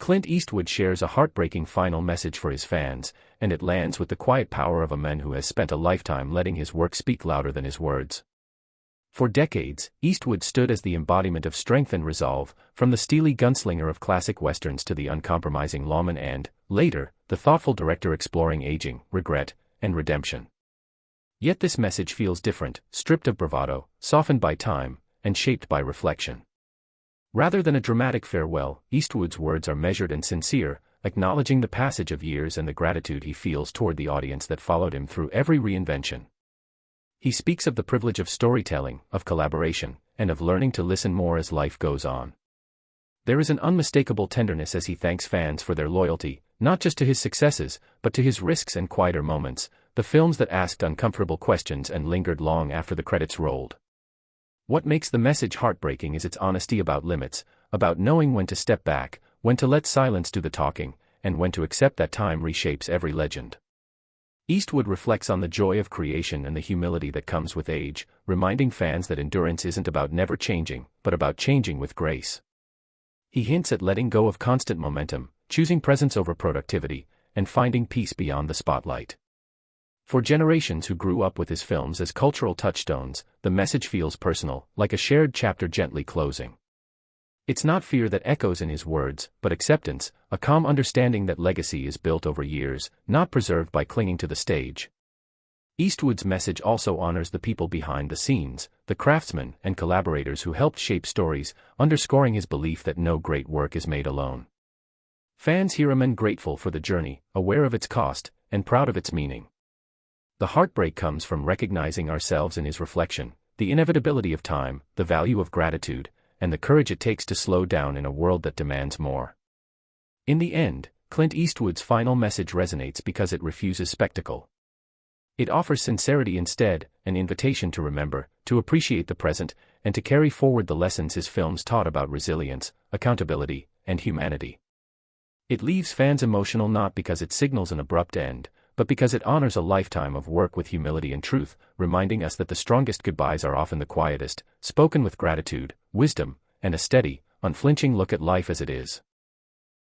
Clint Eastwood shares a heartbreaking final message for his fans, and it lands with the quiet power of a man who has spent a lifetime letting his work speak louder than his words. For decades, Eastwood stood as the embodiment of strength and resolve, from the steely gunslinger of classic westerns to the uncompromising lawman and, later, the thoughtful director exploring aging, regret, and redemption. Yet this message feels different, stripped of bravado, softened by time, and shaped by reflection. Rather than a dramatic farewell, Eastwood's words are measured and sincere, acknowledging the passage of years and the gratitude he feels toward the audience that followed him through every reinvention. He speaks of the privilege of storytelling, of collaboration, and of learning to listen more as life goes on. There is an unmistakable tenderness as he thanks fans for their loyalty, not just to his successes, but to his risks and quieter moments, the films that asked uncomfortable questions and lingered long after the credits rolled. What makes the message heartbreaking is its honesty about limits, about knowing when to step back, when to let silence do the talking, and when to accept that time reshapes every legend. Eastwood reflects on the joy of creation and the humility that comes with age, reminding fans that endurance isn't about never changing, but about changing with grace. He hints at letting go of constant momentum, choosing presence over productivity, and finding peace beyond the spotlight. For generations who grew up with his films as cultural touchstones, the message feels personal, like a shared chapter gently closing. It's not fear that echoes in his words, but acceptance, a calm understanding that legacy is built over years, not preserved by clinging to the stage. Eastwood's message also honors the people behind the scenes, the craftsmen and collaborators who helped shape stories, underscoring his belief that no great work is made alone. Fans hear a man grateful for the journey, aware of its cost, and proud of its meaning. The heartbreak comes from recognizing ourselves in his reflection, the inevitability of time, the value of gratitude, and the courage it takes to slow down in a world that demands more. In the end, Clint Eastwood's final message resonates because it refuses spectacle. It offers sincerity instead, an invitation to remember, to appreciate the present, and to carry forward the lessons his films taught about resilience, accountability, and humanity. It leaves fans emotional not because it signals an abrupt end, but because it honors a lifetime of work with humility and truth, reminding us that the strongest goodbyes are often the quietest, spoken with gratitude, wisdom, and a steady, unflinching look at life as it is.